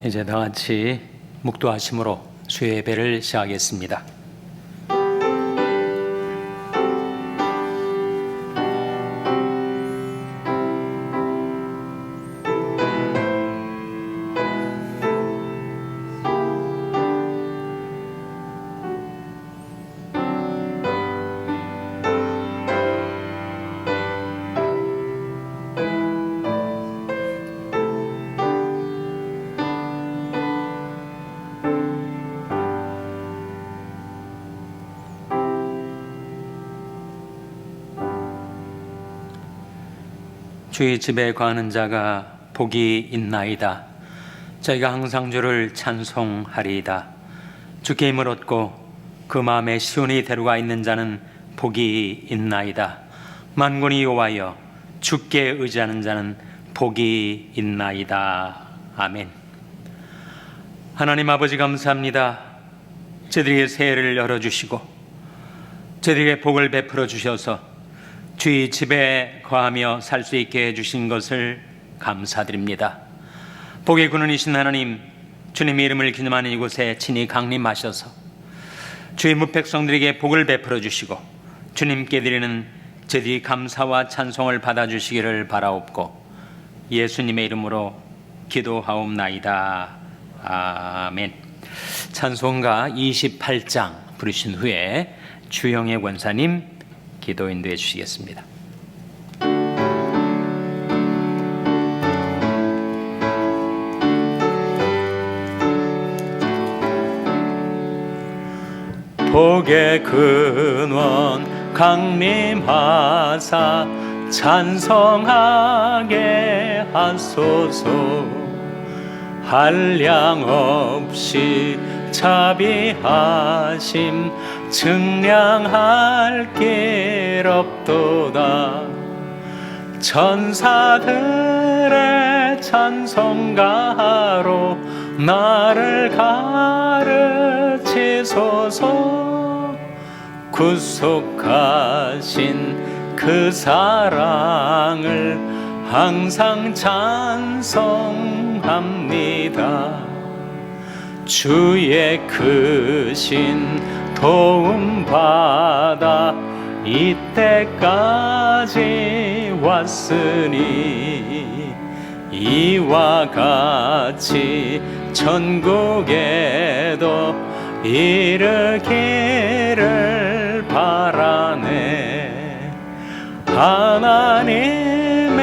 이제 다 같이 묵도하심으로 수요 예배를 시작하겠습니다. 주의 집에 거하는 자가 복이 있나이다. 저희가 항상 주를 찬송하리이다. 주께 힘을 얻고 그 마음에 시온이 데려가 있는 자는 복이 있나이다. 만군의 여호와여, 주께 의지하는 자는 복이 있나이다. 아멘. 하나님 아버지 감사합니다. 저희들에게 새해를 열어주시고 저희들에게 복을 베풀어 주셔서 주의 집에 거하며 살 수 있게 해주신 것을 감사드립니다. 복의 근원이신 하나님, 주님의 이름을 기념하는 이곳에 친히 강림하셔서 주의 무백성들에게 복을 베풀어 주시고 주님께 드리는 저희들이 감사와 찬송을 받아주시기를 바라옵고 예수님의 이름으로 기도하옵나이다. 아멘. 찬송가 28장 부르신 후에 주영애 권사님 기도 인도해 주시겠습니다. 복의 근원 강림하사 찬송하게 하소서. 한량 없이 자비하심 증량할 길 없도다. 천사들의 찬송가로 나를 가르치소서. 구속하신 그 사랑을 항상 찬송합니다. 주의 크신 도움 받아 이때까지 왔으니 이와 같이 천국에도 이르기를 바라네. 하나님의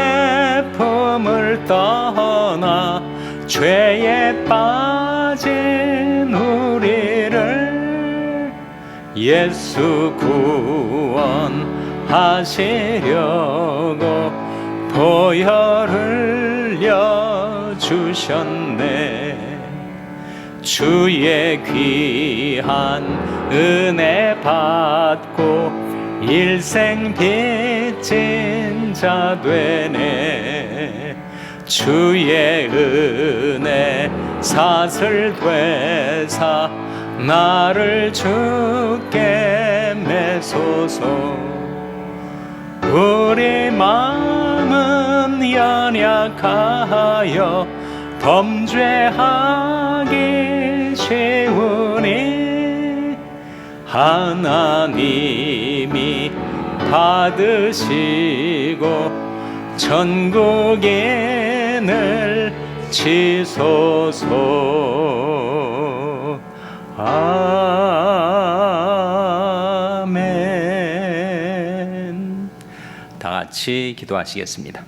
품을 떠나 죄에 빠진 우리를 예수 구원하시려고 보혈 흘려 주셨네. 주의 귀한 은혜 받고 일생 빚진 자 되네. 주의 은혜 사슬 되사 나를 주께 매소서. 우리 마음은 연약하여 범죄하기 쉬우니 하나님이 받으시고 천국인을 치소서. 아멘. 다 같이 기도하시겠습니다.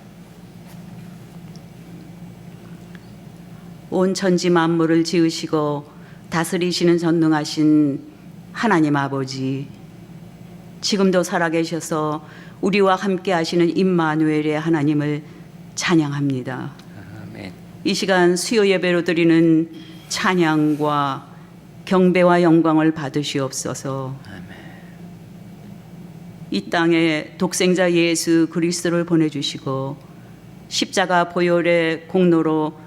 온 천지 만물을 지으시고 다스리시는 전능하신 하나님 아버지, 지금도 살아계셔서 우리와 함께 하시는 임마누엘의 하나님을 찬양합니다. 아멘. 이 시간 수요 예배로 드리는 찬양과 경배와 영광을 받으시옵소서. 아멘. 이 땅에 독생자 예수 그리스도를 보내주시고 십자가 보혈의 공로로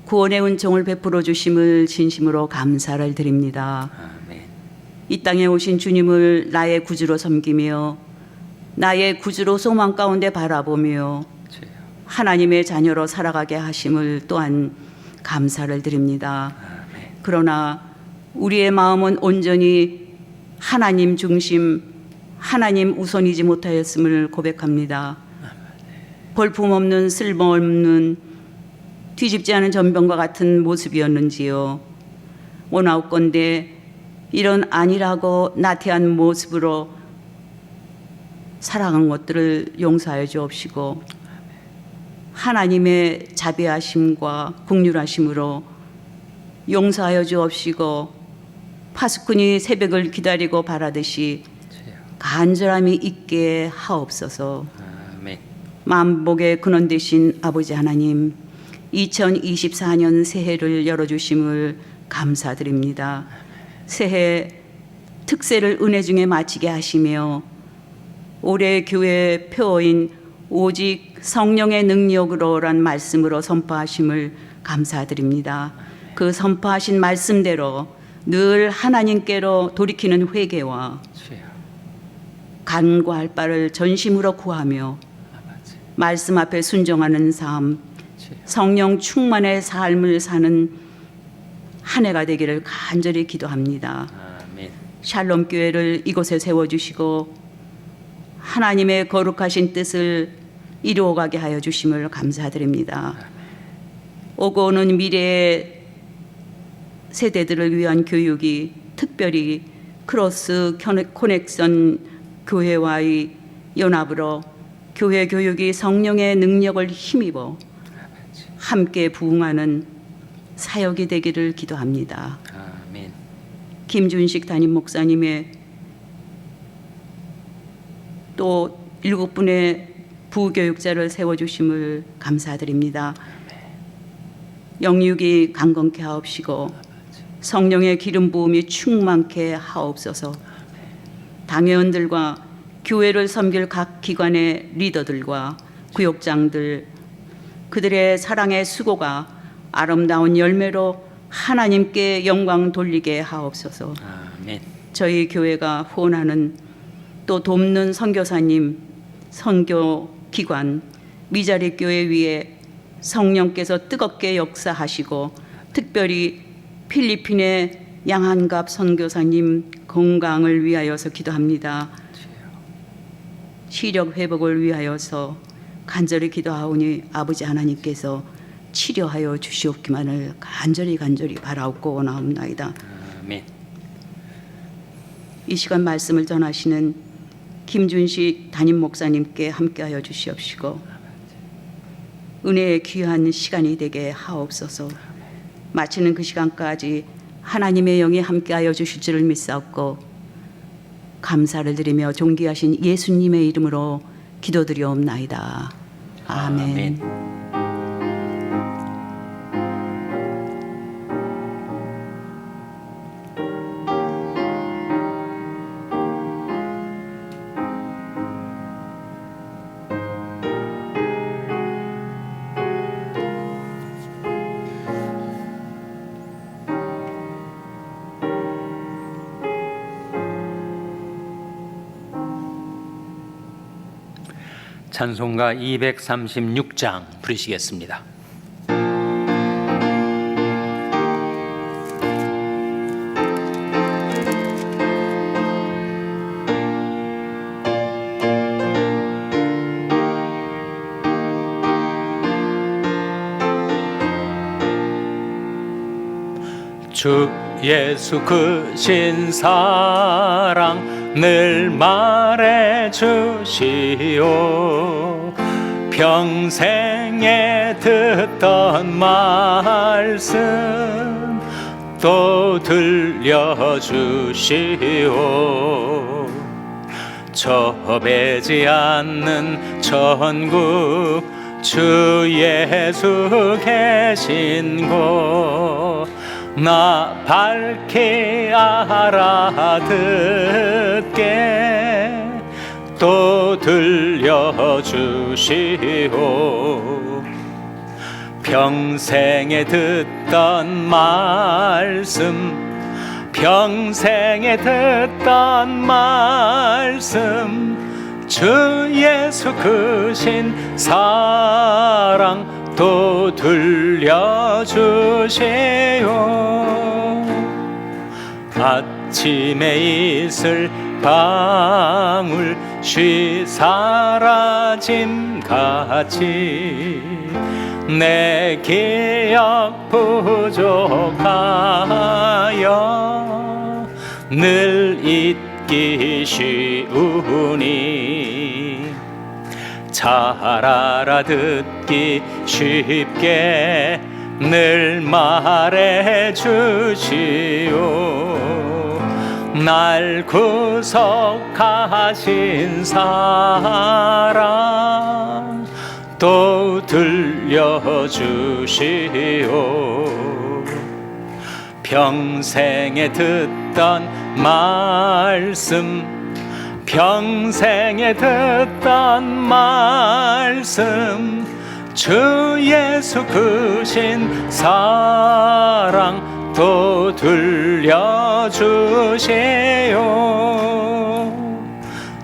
구원의 은총을 베풀어 주심을 진심으로 감사를 드립니다. 아멘. 이 땅에 오신 주님을 나의 구주로 섬기며 나의 구주로 소망 가운데 바라보며 하나님의 자녀로 살아가게 하심을 또한 감사를 드립니다. 아멘. 그러나 우리의 마음은 온전히 하나님 중심, 하나님 우선이지 못하였음을 고백합니다. 볼품없는 쓸모없는 뒤집지 않은 전병과 같은 모습이었는지요. 원하옵건대 이런 안일하고 나태한 모습으로 살아간 것들을 용서하여 주옵시고 하나님의 자비하심과 긍휼하심으로 용서하여 주옵시고 파수꾼이 새벽을 기다리고 바라듯이 간절함이 있게 하옵소서. 아멘. 만복의 근원 되신 아버지 하나님, 2024년 새해를 열어주심을 감사드립니다. 새해 특세를 은혜 중에 마치게 하시며 올해 교회 표어인 오직 성령의 능력으로란 말씀으로 선포하심을 감사드립니다. 그 선포하신 말씀대로 늘 하나님께로 돌이키는 회개와 주여. 간구할 바를 전심으로 구하며 말씀 앞에 순종하는 삶, 성령 충만의 삶을 사는 한 해가 되기를 간절히 기도합니다. 아멘. 샬롬 교회를 이곳에 세워주시고 하나님의 거룩하신 뜻을 이루어가게 하여 주심을 감사드립니다. 오고 오는 미래의 세대들을 위한 교육이 특별히 크로스 코넥션 교회와의 연합으로 교회 교육이 성령의 능력을 힘입어 함께 부흥하는 사역이 되기를 기도합니다. 아멘. 김준식 담임 목사님의 또 7분의 부교육자를 세워주심을 감사드립니다. 영육이 강건케 하옵시고 성령의 기름 부음이 충만케 하옵소서. 당회원들과 교회를 섬길 각 기관의 리더들과 구역장들, 그들의 사랑의 수고가 아름다운 열매로 하나님께 영광 돌리게 하옵소서. 아멘. 저희 교회가 후원하는 또 돕는 선교사님, 선교기관, 미자리 교회 위에 성령께서 뜨겁게 역사하시고 특별히 필리핀의 양한갑 선교사님 건강을 위하여서 기도합니다. 시력 회복을 위하여서 간절히 기도하오니 아버지 하나님께서 치료하여 주시옵기만을 간절히 바라옵고 원하옵나이다. 아멘. 이 시간 말씀을 전하시는 김준식 담임 목사님께 함께하여 주시옵시고 은혜의 귀한 시간이 되게 하옵소서. 마치는 그 시간까지 하나님의 영이 함께하여 주실 줄을 믿사옵고 감사를 드리며 존귀하신 예수님의 이름으로 기도드리옵나이다. 아멘. 찬송가 236장 부르시겠습니다. 주 예수 크신 사랑 늘 말해 주시오. 평생에 듣던 말씀 또 들려주시오. 저배지 않는 천국 주 예수 계신 곳 나 밝히 알아듣게 또 들려주시오. 평생에 듣던 말씀 평생에 듣던 말씀 주 예수 크신 사랑 또 들려주시오. 아침에 있을 방울쉬 사라짐같이 내 기억 부족하여 늘 잊기 쉬우니 잘 알아듣기 쉽게 늘 말해 주시오. 날 구속하신 사랑 또 들려주시오. 평생에 듣던 말씀, 평생에 듣던 말씀, 주 예수 크신 사랑 또 들려주세요.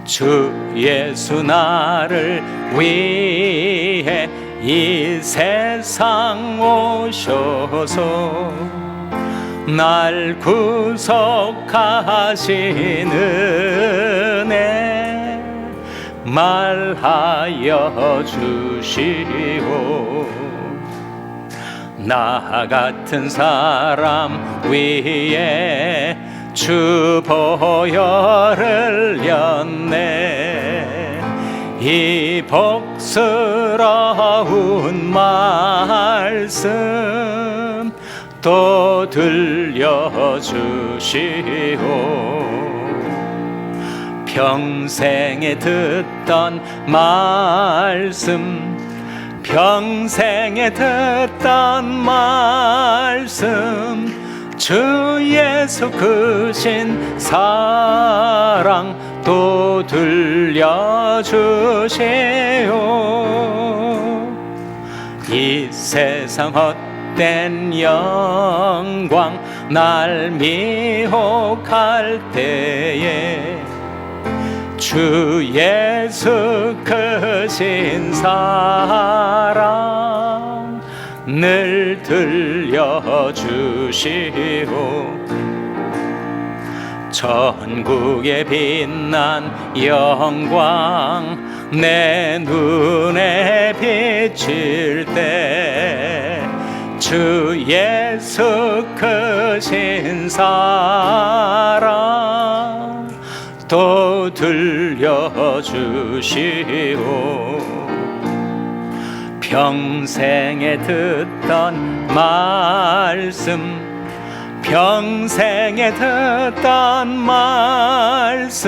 주 예수 나를 위해 이 세상 오셔서 날 구속하신 은혜 말하여 주시오. 나 같은 사람 위에 주 보혈을 흘렸네. 이 복스러운 말씀 또 들려주시오. 평생에 듣던 말씀, 평생에 듣던 말씀, 주 예수 크신 사랑 또 들려주세요. 이 세상 헛된 영광 날 미혹할 때에 주 예수 크신 사랑 늘 들려주시오. 천국에 빛난 영광 내 눈에 비칠 때 주 예수 크신 사랑 또 들려주시오. 평생에 듣던 말씀, 평생에 듣던 말씀,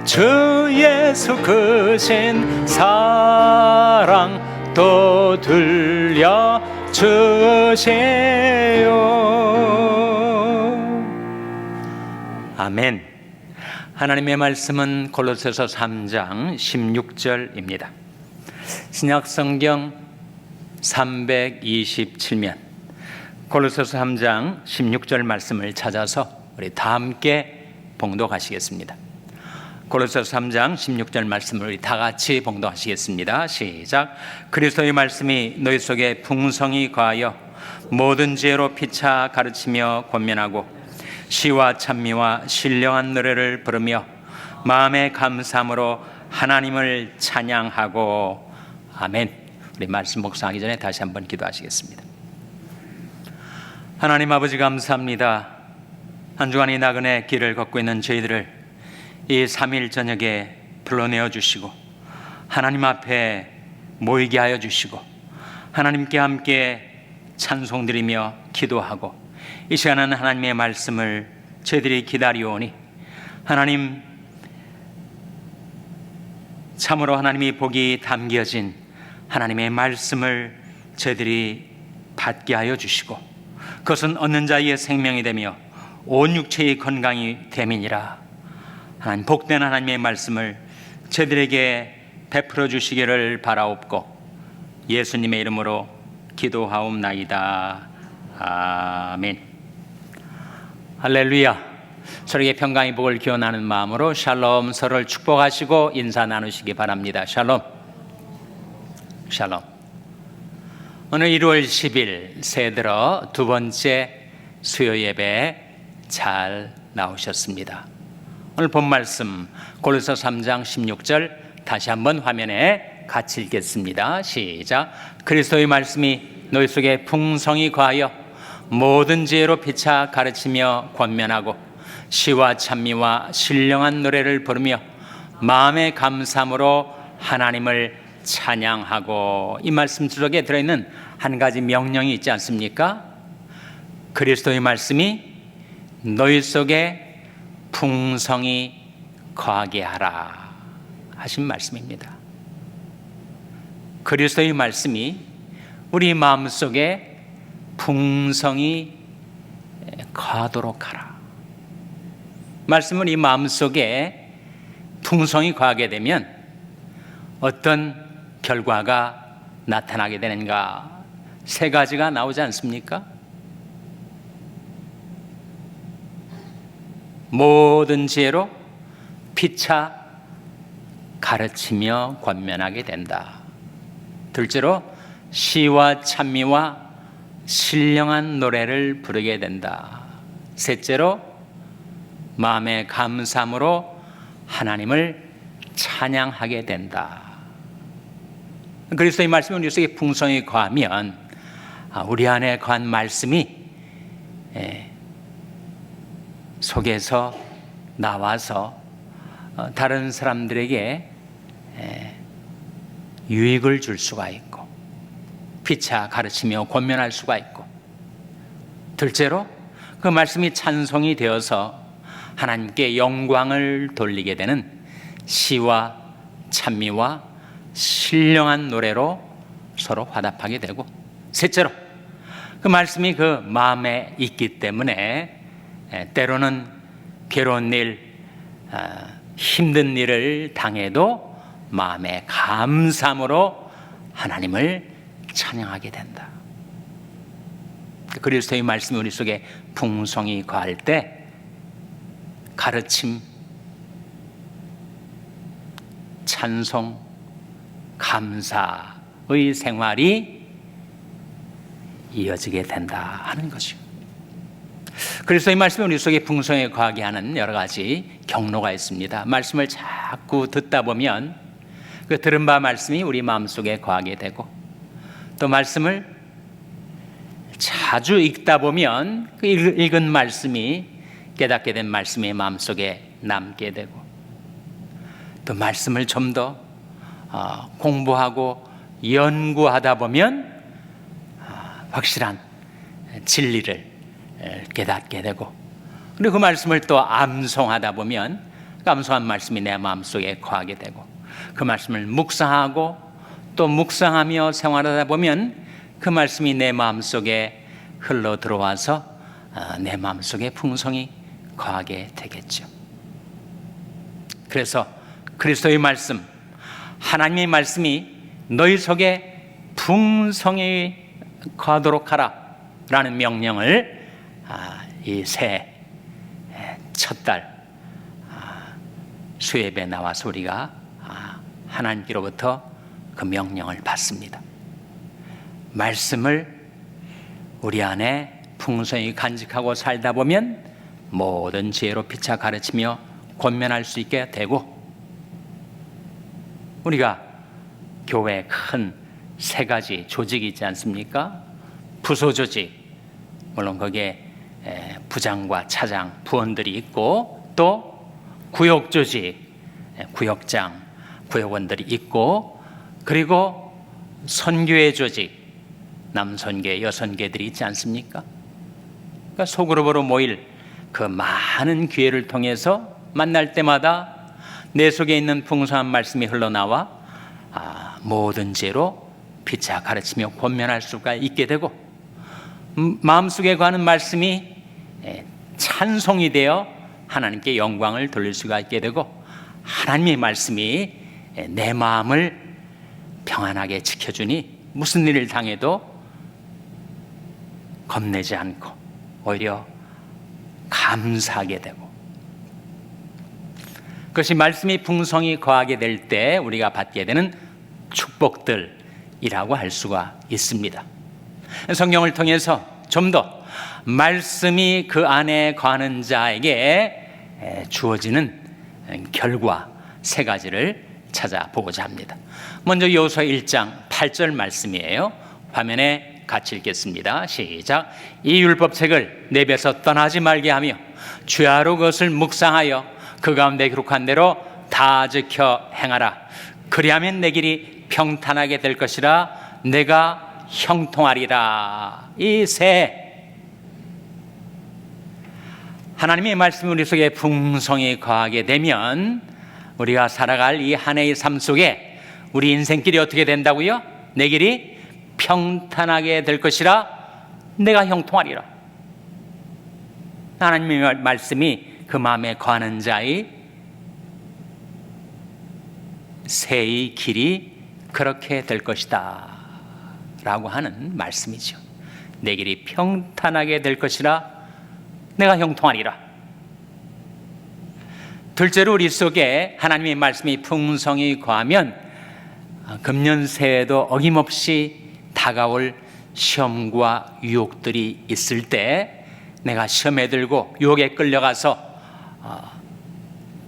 주 예수 크신 사랑 또 들려주세요. 아멘. 하나님의 말씀은 골로새서 3장 16절입니다. 신약성경 327면 골로새서 3장 16절 말씀을 찾아서 우리 다 함께 봉독하시겠습니다. 골로새서 3장 16절 말씀을 우리 다 같이 봉독하시겠습니다. 시작. 그리스도의 말씀이 너희 속에 풍성히 거하여 모든 지혜로 피차 가르치며 권면하고 시와 찬미와 신령한 노래를 부르며 마음의 감사함으로 하나님을 찬양하고. 아멘. 우리 말씀 묵상하기 전에 다시 한번 기도하시겠습니다. 하나님 아버지 감사합니다. 한 주간이 나그네 길을 걷고 있는 저희들을 이 3일 저녁에 불러내어 주시고 하나님 앞에 모이게 하여 주시고 하나님께 함께 찬송드리며 기도하고 이 시간은 하나님의 말씀을 저희들이 기다리오니 하나님 참으로 하나님이 복이 담겨진 하나님의 말씀을 저희들이 받게 하여 주시고 그것은 얻는 자의 생명이 되며 온 육체의 건강이 됨이니라. 하나님 복된 하나님의 말씀을 저희들에게 베풀어 주시기를 바라옵고 예수님의 이름으로 기도하옵나이다. 아멘. 할렐루야. 서로에게 평강의 복을 기원하는 마음으로 샬롬, 서로를 축복하시고 인사 나누시기 바랍니다. 샬롬. 샬롬. 오늘 1월 10일 새해 들어 두 번째 수요 예배 잘 나오셨습니다. 오늘 본 말씀 고린도서 3장 16절 다시 한번 화면에 같이 읽겠습니다. 시작. 그리스도의 말씀이 너희 속에 풍성히 거하여 모든 지혜로 피차 가르치며 권면하고 시와 찬미와 신령한 노래를 부르며 마음의 감사함으로 하나님을 찬양하고, 이 말씀 속에 들어있는 한 가지 명령이 있지 않습니까? 그리스도의 말씀이 너희 속에 풍성히 거하게 하라 하신 말씀입니다. 그리스도의 말씀이 우리 마음속에 풍성히 거하도록 하라. 말씀은 이 마음속에 풍성히 거하게 되면 어떤 결과가 나타나게 되는가? 세 가지가 나오지 않습니까? 모든 지혜로 피차 가르치며 권면하게 된다. 둘째로 시와 찬미와 신령한 노래를 부르게 된다. 셋째로 마음의 감사함으로 하나님을 찬양하게 된다. 그리스도의 말씀이 우리 속에 풍성히 거하면 우리 안에 거한 말씀이 속에서 나와서 다른 사람들에게 유익을 줄 수가 있고 피차 가르치며 권면할 수가 있고, 둘째로 그 말씀이 찬송이 되어서 하나님께 영광을 돌리게 되는 시와 찬미와 신령한 노래로 서로 화답하게 되고, 셋째로 그 말씀이 그 마음에 있기 때문에 때로는 괴로운 일, 힘든 일을 당해도 마음의 감사함으로 하나님을 찬양하게 된다. 그리스도의 말씀이 우리 속에 풍성히 거할 때 가르침, 찬송, 감사의 생활이 이어지게 된다 하는 것이요. 그리스도의 말씀이 우리 속에 풍성히 거하게 하는 여러 가지 경로가 있습니다. 말씀을 자꾸 듣다 보면 그 들은 바 말씀이 우리 마음속에 거하게 되고, 또 말씀을 자주 읽다 보면 그 읽은 말씀이, 깨닫게 된 말씀이 마음속에 남게 되고, 또 말씀을 좀 더 공부하고 연구하다 보면 확실한 진리를 깨닫게 되고, 그리고 그 말씀을 또 암송하다 보면 그 암송한 말씀이 내 마음속에 거하게 되고, 그 말씀을 묵상하고 또 묵상하며 생활하다 보면 그 말씀이 내 마음속에 흘러 들어와서 내 마음속에 풍성히 거하게 되겠죠. 그래서 그리스도의 말씀, 하나님의 말씀이 너희 속에 풍성히 거하도록 하라 라는 명령을 이 새 첫 달 수예배에 나와서 우리가 하나님께로부터 그 명령을 받습니다. 말씀을 우리 안에 풍성히 간직하고 살다 보면 모든 지혜로 피차 가르치며 권면할 수 있게 되고, 우리가 교회에 큰 세 가지 조직이 있지 않습니까? 부소 조직, 물론 거기에 부장과 차장, 부원들이 있고, 또 구역 조직, 구역장, 구역원들이 있고, 그리고 선교회 조직, 남선교회, 여선교회들이 있지 않습니까? 그러니까 소그룹으로 모일 그 많은 기회를 통해서 만날 때마다 내 속에 있는 풍성한 말씀이 흘러나와 모든 죄로 피차 가르치며 권면할 수가 있게 되고, 마음속에 거하는 말씀이 찬송이 되어 하나님께 영광을 돌릴 수가 있게 되고, 하나님의 말씀이 내 마음을 평안하게 지켜주니 무슨 일을 당해도 겁내지 않고 오히려 감사하게 되고, 그것이 말씀이 풍성히 거하게 될 때 우리가 받게 되는 축복들이라고 할 수가 있습니다. 성경을 통해서 좀 더 말씀이 그 안에 거하는 자에게 주어지는 결과 세 가지를 찾아보고자 합니다. 먼저 여호수아 1장 8절 말씀이에요. 화면에 같이 읽겠습니다. 시작. 이 율법책을 내 입에서 떠나지 말게 하며 주야로 그것을 묵상하여 그 가운데 기록한 대로 다 지켜 행하라. 그리하면 내 길이 평탄하게 될 것이라. 내가 형통하리라. 이 세 하나님의 말씀이 우리 속에 풍성히 거하게 되면 우리가 살아갈 이 한 해의 삶 속에 우리 인생길이 어떻게 된다고요? 내 길이 평탄하게 될 것이라. 내가 형통하리라. 하나님의 말씀이 그 마음에 거하는 자의 새의 길이 그렇게 될 것이다 라고 하는 말씀이죠. 내 길이 평탄하게 될 것이라. 내가 형통하리라. 둘째로 우리 속에 하나님의 말씀이 풍성히 거하면 금년 새해에도 어김없이 다가올 시험과 유혹들이 있을 때 내가 시험에 들고 유혹에 끌려가서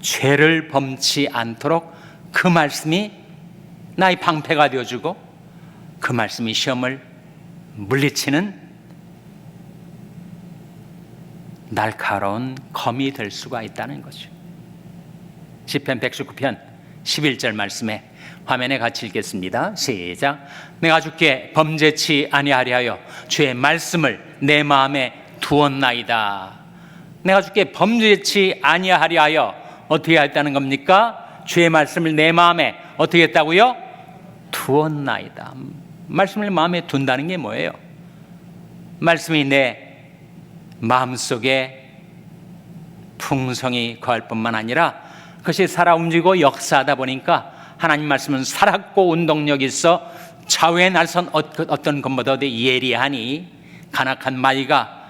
죄를 범치 않도록 그 말씀이 나의 방패가 되어주고 그 말씀이 시험을 물리치는 날카로운 검이 될 수가 있다는 거죠. 시편 119편 11절 말씀에 화면에 같이 읽겠습니다. 시작. 내가 주께 범죄치 아니하리하여 주의 말씀을 내 마음에 두었나이다. 내가 주께 범죄치 아니하리하여 어떻게 했다는 겁니까? 주의 말씀을 내 마음에 어떻게 했다고요? 두었나이다. 말씀을 마음에 둔다는 게 뭐예요? 말씀이 내 마음속에 풍성히 거할 뿐만 아니라 그것이 살아 움직이고 역사하다 보니까 하나님 말씀은 살았고 운동력이 있어 좌우의 날선 어떤 것보다 예리하니 간악한 마귀가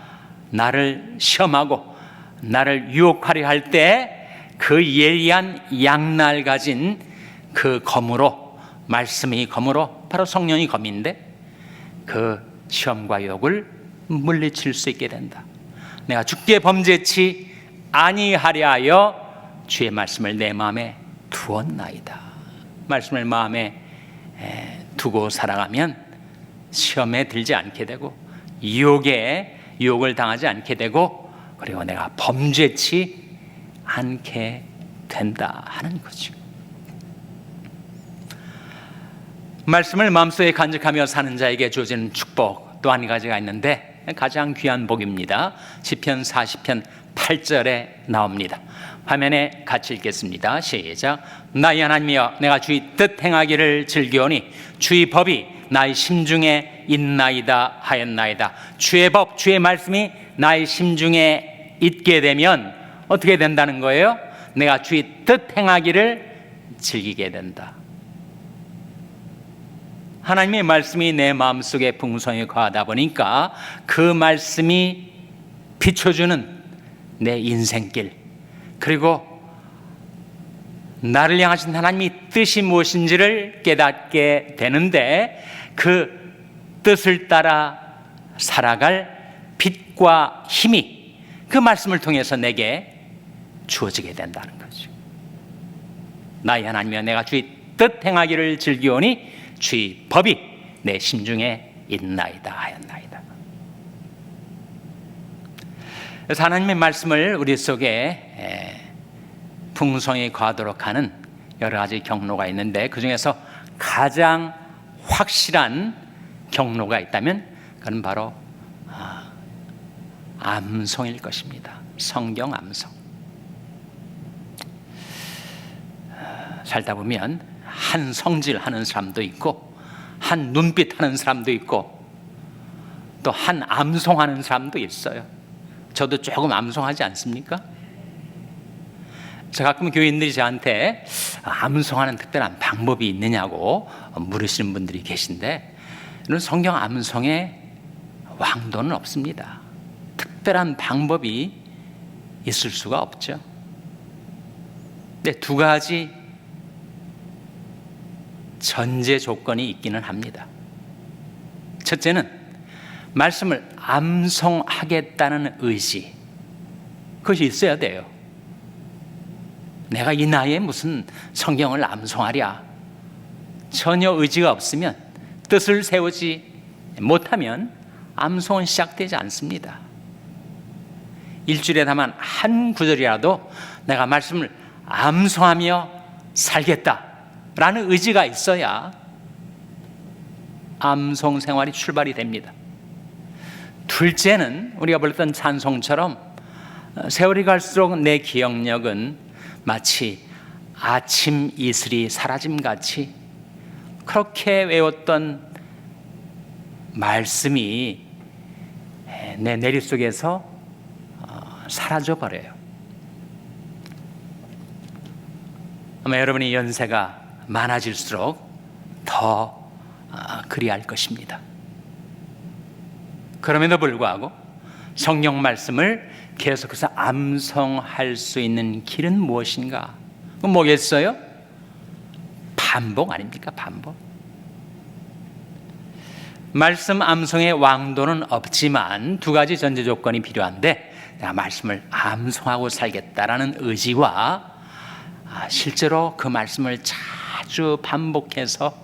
나를 시험하고 나를 유혹하려 할 때 그 예리한 양날 가진 그 검으로, 말씀이 검으로, 바로 성령이 검인데 그 시험과 유혹을 물리칠 수 있게 된다. 내가 주께 범죄치 아니하려 하여 주의 말씀을 내 마음에 두었나이다. 말씀을 마음에 두고 살아가면 시험에 들지 않게 되고 유혹을 당하지 않게 되고 그리고 내가 범죄치 않게 된다 하는 거죠. 말씀을 마음속에 간직하며 사는 자에게 주어지는 축복 또 한 가지가 있는데 가장 귀한 복입니다. 시편 40편 8절에 나옵니다. 화면에 같이 읽겠습니다. 시작. 나의 하나님이여 내가 주의 뜻 행하기를 즐기오니 주의 법이 나의 심중에 있나이다 하였나이다. 주의 법, 주의 말씀이 나의 심중에 있게 되면 어떻게 된다는 거예요? 내가 주의 뜻 행하기를 즐기게 된다. 하나님의 말씀이 내 마음속에 풍성히 거하다 보니까 그 말씀이 비춰주는 내 인생길, 그리고 나를 향하신 하나님의 뜻이 무엇인지를 깨닫게 되는데 그 뜻을 따라 살아갈 빛과 힘이 그 말씀을 통해서 내게 주어지게 된다는 거죠. 나의 하나님이여 내가 주의 뜻 행하기를 즐기오니 주의 법이 내 심중에 있나이다 하였나이다. 그래서 하나님의 말씀을 우리 속에 풍성히 거하도록 하는 여러 가지 경로가 있는데 그 중에서 가장 확실한 경로가 있다면 그건 바로 암송일 것입니다. 성경 암송. 살다 보면 한 성질 하는 사람도 있고 한 눈빛 하는 사람도 있고 또 한 암송하는 사람도 있어요. 저도 조금 암송하지 않습니까? 저 가끔 교인들이 저한테 암송하는 특별한 방법이 있느냐고 물으시는 분들이 계신데 이런 성경 암송에 왕도는 없습니다. 특별한 방법이 있을 수가 없죠. 근데 두 가지 전제 조건이 있기는 합니다. 첫째는 말씀을 암송하겠다는 의지, 그것이 있어야 돼요. 내가 이 나이에 무슨 성경을 암송하랴. 전혀 의지가 없으면, 뜻을 세우지 못하면 암송은 시작되지 않습니다. 일주일에 다만 한 구절이라도 내가 말씀을 암송하며 살겠다라는 의지가 있어야 암송 생활이 출발이 됩니다. 둘째는 우리가 불렀던 찬송처럼 세월이 갈수록 내 기억력은 마치 아침 이슬이 사라짐같이 그렇게 외웠던 말씀이 내 내리 속에서 사라져 버려요. 아마 여러분이 연세가 많아질수록 더 그리할 것입니다. 그럼에도 불구하고 성경 말씀을 계속해서 암송할 수 있는 길은 무엇인가? 그건 뭐겠어요? 반복 아닙니까? 반복. 말씀 암송의 왕도는 없지만 두 가지 전제 조건이 필요한데, 내가 말씀을 암송하고 살겠다라는 의지와 실제로 그 말씀을 자주 반복해서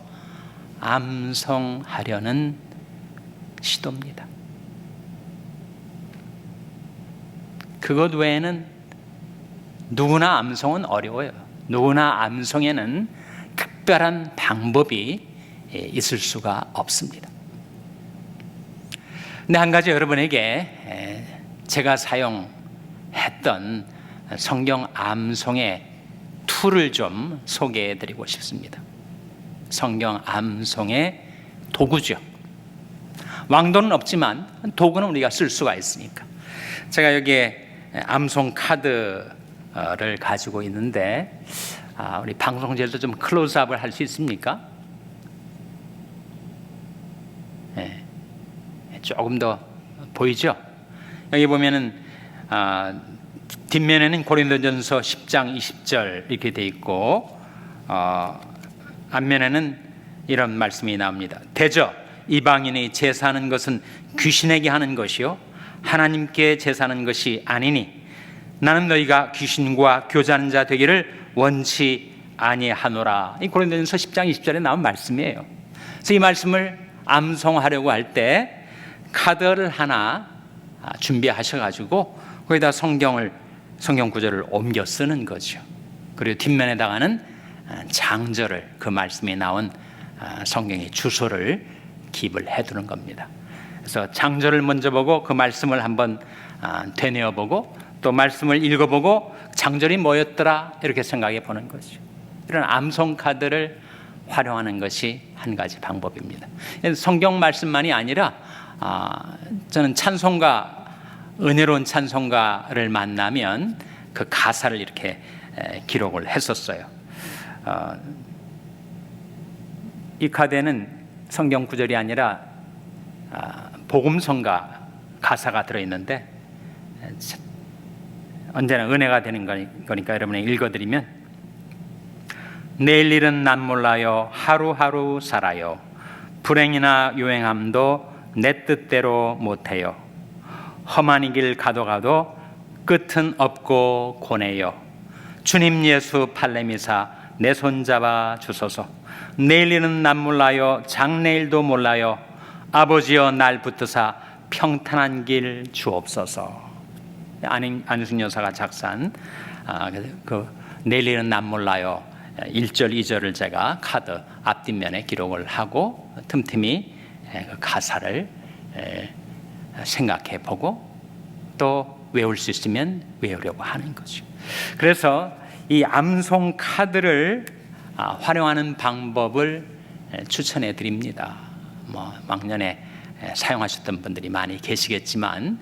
암송하려는 시도입니다. 그것 외에는 누구나 암송은 어려워요. 누구나 암송에는 특별한 방법이 있을 수가 없습니다. 근데 한 가지 여러분에게 제가 사용했던 성경 암송의 툴을 좀 소개해 드리고 싶습니다. 성경 암송의 도구죠. 왕도는 없지만 도구는 우리가 쓸 수가 있으니까. 제가 여기에 암송 카드를 가지고 있는데, 우리 방송제도 좀 클로즈업을 할 수 있습니까? 네. 조금 더 보이죠? 여기 보면은 뒷면에는 고린도전서 10장 20절 이렇게 돼 있고, 앞면에는 이런 말씀이 나옵니다. 대저 이방인이 제사하는 것은 귀신에게 하는 것이요 하나님께 제사하는 것이 아니니 나는 너희가 귀신과 교제하는 자 되기를 원치 아니하노라. 이 고린도전서 10장 20절에 나온 말씀이에요. 그래서 이 말씀을 암송하려고 할 때 카드를 하나 준비하셔가지고 거기다 성경 구절을 옮겨 쓰는 거죠. 그리고 뒷면에다가는 장절을, 그 말씀이 나온 성경의 주소를 기입을 해두는 겁니다. 그래서 장절을 먼저 보고 그 말씀을 한번 되뇌어 보고 또 말씀을 읽어보고 장절이 뭐였더라 이렇게 생각해 보는 거죠. 이런 암송 카드를 활용하는 것이 한 가지 방법입니다. 성경 말씀만이 아니라 저는 찬송가, 은혜로운 찬송가를 만나면 그 가사를 이렇게 기록을 했었어요. 이 카드에는 성경 구절이 아니라 복음성가 가사가 들어있는데 언제나 은혜가 되는 거니까 여러분이 읽어드리면, 내일 일은 난 몰라요 하루하루 살아요 불행이나 요행함도 내 뜻대로 못해요 험한 이 길 가도 끝은 없고 고뇌요 주님 예수 팔레미사 내 손잡아 주소서 내일 일은 난 몰라요 장래일도 몰라요 아버지여 날 붙드사 평탄한 길 주옵소서. 안윤숙 여사가 작사한 그 내일 일은 난 몰라요 1절 2절을 제가 카드 앞뒷면에 기록을 하고 틈틈이 그 가사를 생각해 보고 또 외울 수 있으면 외우려고 하는 거죠. 그래서 이 암송 카드를 활용하는 방법을 추천해 드립니다. 왕년에 사용하셨던 분들이 많이 계시겠지만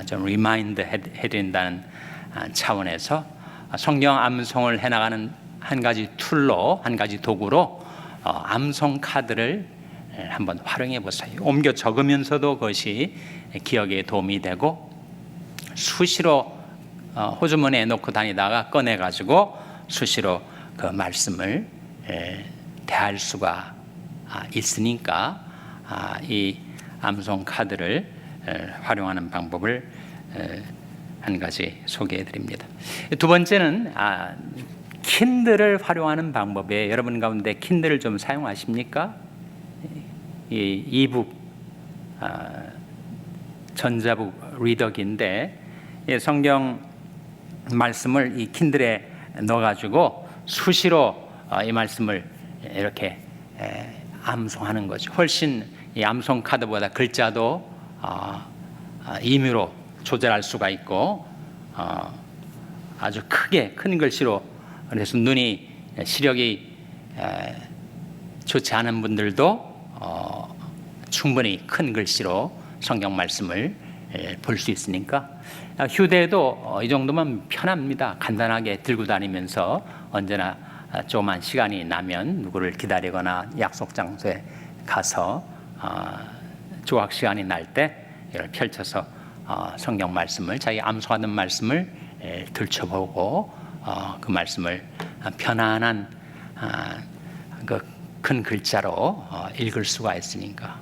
좀 리마인드 해드린다는 차원에서 성경 암송을 해나가는 한 가지 툴로, 한 가지 도구로 암송 카드를 한번 활용해 보세요. 옮겨 적으면서도 그것이 기억에 도움이 되고, 수시로 호주머니에 놓고 다니다가 꺼내가지고 수시로 그 말씀을 대할 수가 있으니까 이 암송 카드를 활용하는 방법을 한 가지 소개해 드립니다. 두 번째는 킨들을 활용하는 방법이에요. 여러분 가운데 킨들을 좀 사용하십니까? 이 이북 전자북 리더기인데 성경 말씀을 이 킨들에 넣어가지고 수시로 이 말씀을 이렇게 암송하는 거죠. 훨씬 이 암송 카드보다 글자도 임의로 조절할 수가 있고 아주 크게 큰 글씨로, 그래서 눈이 시력이 좋지 않은 분들도 충분히 큰 글씨로 성경 말씀을 볼 수 있으니까 휴대도 이 정도면 편합니다. 간단하게 들고 다니면서 언제나 조그만 시간이 나면 누구를 기다리거나 약속 장소에 가서 조각 시간이 날 때 이걸 펼쳐서 성경 말씀을, 자기 암송하는 말씀을 들춰보고 그 말씀을 편안한 그 큰 글자로 읽을 수가 있으니까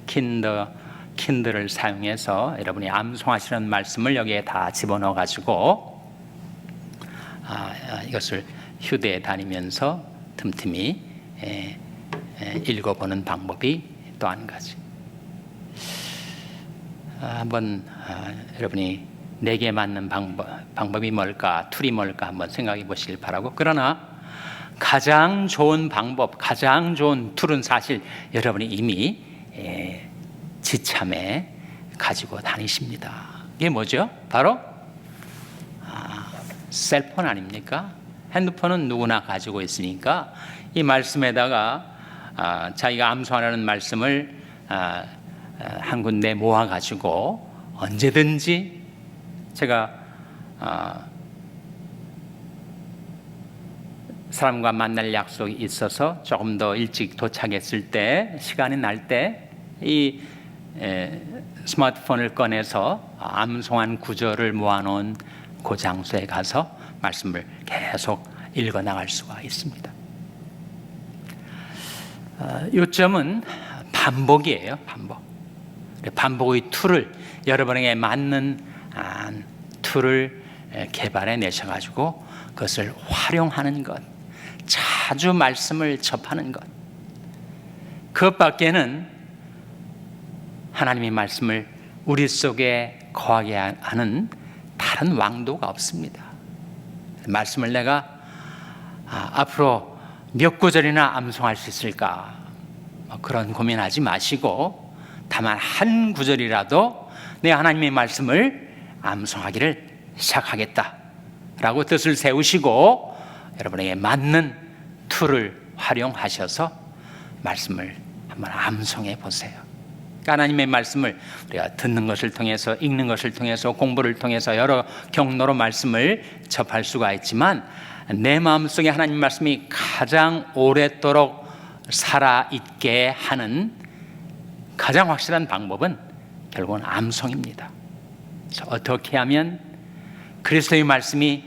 킨들을 사용해서 여러분이 암송하시는 말씀을 여기에 다 집어넣어 가지고 이것을 휴대에 다니면서 틈틈이 읽어보는 방법이 또 한 가지. 한번 여러분이 내게 맞는 방법이 뭘까, 툴이 뭘까 한번 생각해 보시길 바라고. 그러나 가장 좋은 방법, 가장 좋은 툴은 사실 여러분이 이미 지참에 가지고 다니십니다. 이게 뭐죠? 바로 셀폰 아닙니까? 핸드폰은 누구나 가지고 있으니까 이 말씀에다가 자기가 암송하라는 말씀을 한 군데 모아가지고 언제든지, 제가 사람과 만날 약속이 있어서 조금 더 일찍 도착했을 때, 시간이 날 때 이 스마트폰을 꺼내서 암송한 구절을 모아놓은 그 장소에 가서 말씀을 계속 읽어나갈 수가 있습니다. 요점은 반복이에요. 반복의 툴을, 여러분에게 맞는 툴을 개발해 내셔가지고 그것을 활용하는 것, 자주 말씀을 접하는 것, 그것밖에는 하나님의 말씀을 우리 속에 거하게 하는 다른 왕도가 없습니다. 말씀을 내가 앞으로 몇 구절이나 암송할 수 있을까, 그런 고민하지 마시고 다만 한 구절이라도 내 하나님의 말씀을 암송하기를 시작하겠다라고 뜻을 세우시고 여러분에게 맞는 툴을 활용하셔서 말씀을 한번 암송해 보세요. 하나님의 말씀을 우리가 듣는 것을 통해서, 읽는 것을 통해서, 공부를 통해서 여러 경로로 말씀을 접할 수가 있지만 내 마음속에 하나님 말씀이 가장 오랫도록 살아있게 하는 가장 확실한 방법은 결국은 암송입니다. 그래서 어떻게 하면 그리스도의 말씀이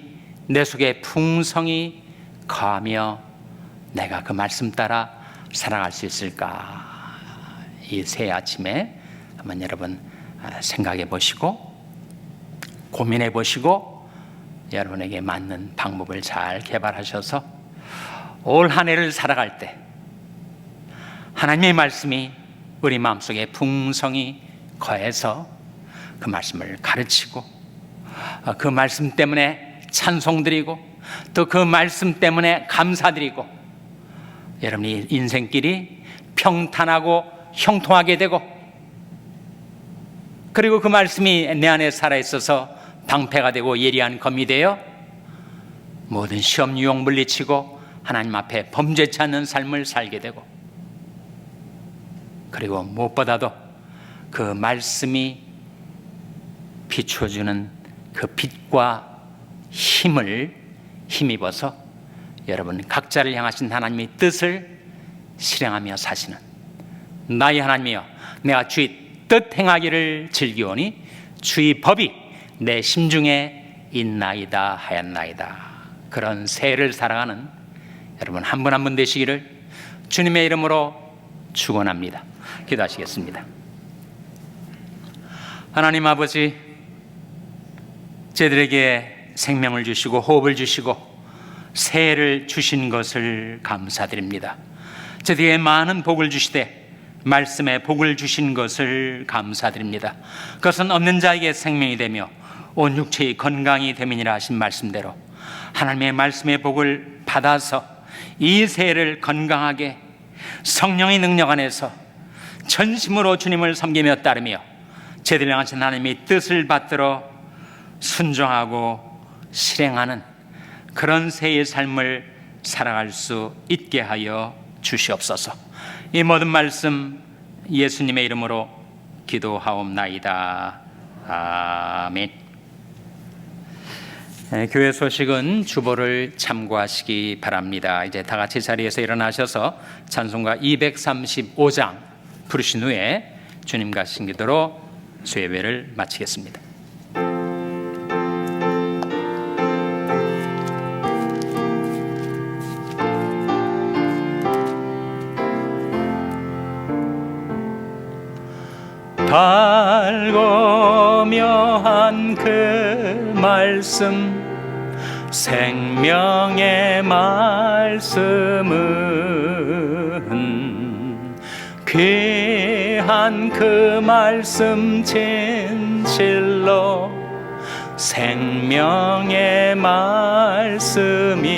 내 속에 풍성히 거하며 내가 그 말씀 따라 살아갈 수 있을까? 이 새 아침에 한번 여러분 생각해 보시고 고민해 보시고 여러분에게 맞는 방법을 잘 개발하셔서 올 한 해를 살아갈 때 하나님의 말씀이 우리 마음속에 풍성히 거해서 그 말씀을 가르치고 그 말씀 때문에 찬송드리고 또 그 말씀 때문에 감사드리고 여러분이 인생길이 평탄하고 형통하게 되고, 그리고 그 말씀이 내 안에 살아있어서 방패가 되고 예리한 검이 되어 모든 시험 유혹 물리치고 하나님 앞에 범죄치 않는 삶을 살게 되고, 그리고 무엇보다도 그 말씀이 비추어주는 그 빛과 힘을 힘입어서 여러분 각자를 향하신 하나님의 뜻을 실행하며 사시는 나의 하나님이여, 내가 주의 뜻 행하기를 즐기오니 주의 법이 내 심중에 있나이다 하였나이다. 그런 새해를 살아가는 여러분 한 분 한 분 되시기를 주님의 이름으로 축원합니다. 기도하시겠습니다. 하나님 아버지, 저희들에게 생명을 주시고 호흡을 주시고 새해를 주신 것을 감사드립니다. 저희에게 많은 복을 주시되 말씀에 복을 주신 것을 감사드립니다. 그것은 얻는 자에게 생명이 되며 온 육체의 건강이 됨이니라 하신 말씀대로 하나님의 말씀의 복을 받아서 이 새해를 건강하게 성령의 능력 안에서 전심으로 주님을 섬기며 따르며 제들 향하신 하나님의 뜻을 받들어 순종하고 실행하는 그런 새의 삶을 살아갈 수 있게 하여 주시옵소서. 이 모든 말씀 예수님의 이름으로 기도하옵나이다. 아멘. 교회 소식은 주보를 참고하시기 바랍니다. 이제 다 같이 자리에서 일어나셔서 찬송가 235장 부르신 후에 주님과 신기도로 수예배를 마치겠습니다. 달고 묘한 그 말씀, 생명의 말씀은 귀한 그 말씀 진실로 생명의 말씀이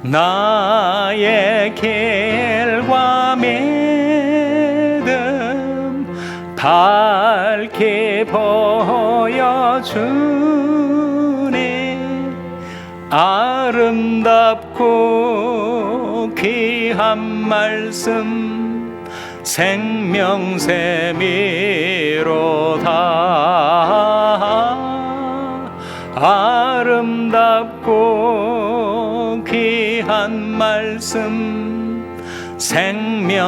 나의 길과 믿음 밝게 보여주니 아름답고 귀한 말씀 생명샘이로다. 아름답고 귀한 말씀 생명샘이로다.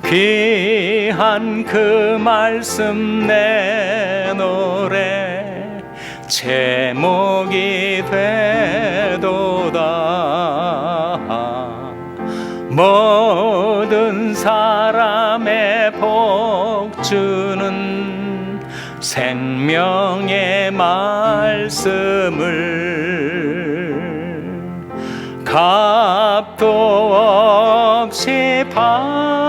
귀한 그 말씀 내 노래 제목이 되도다. 모든 사람의 복주는 생명의 말씀을 값도 없이 받아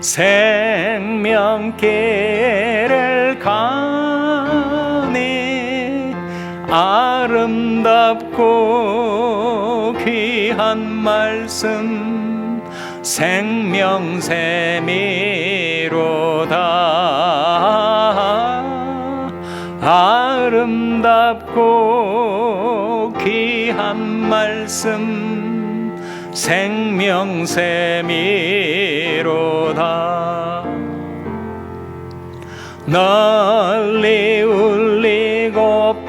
생명길을 가니 아름답고 귀한 말씀 생명샘이로다. 아름답고 귀한 말씀 생명샘이로다. 널리 울리고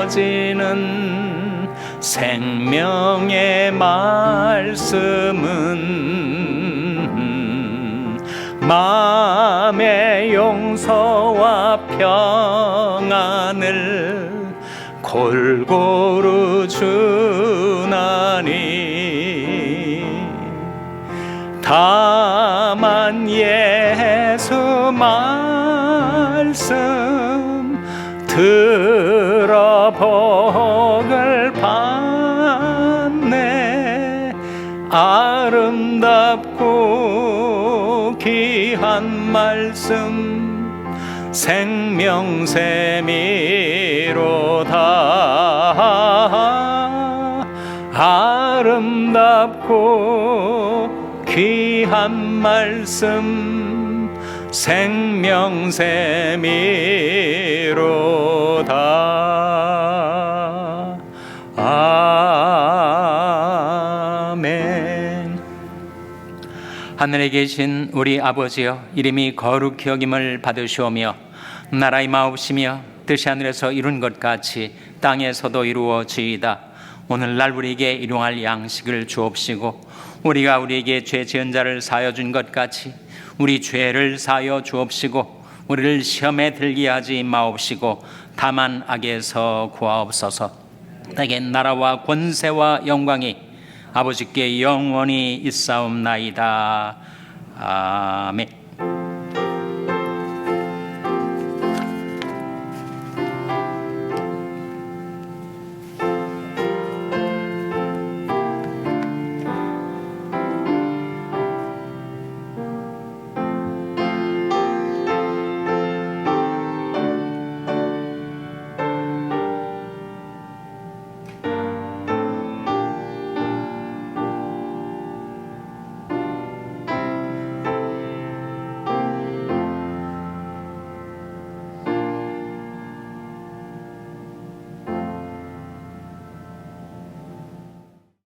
퍼지는 생명의 말씀은 마음의 용서와 평안을 골고루 주나니 다만 예수 말씀 들어 복을 받네. 아름답고 귀한 말씀 생명샘이로다. 아름답고 귀한 말씀 생명샘이로다. 아멘. 하늘에 계신 우리 아버지여, 이름이 거룩히 여김을 받으시오며 나라의 마옵시며 뜻이 하늘에서 이룬 것 같이 땅에서도 이루어지이다. 오늘날 우리에게 일용할 양식을 주옵시고 우리가 우리에게 죄 지은 자를 사하여 준 것 같이 우리 죄를 사하여 주옵시고 우리를 시험에 들게 하지 마옵시고 다만 악에서 구하옵소서. 내게 나라와 권세와 영광이 아버지께 영원히 있사옵나이다. 아멘.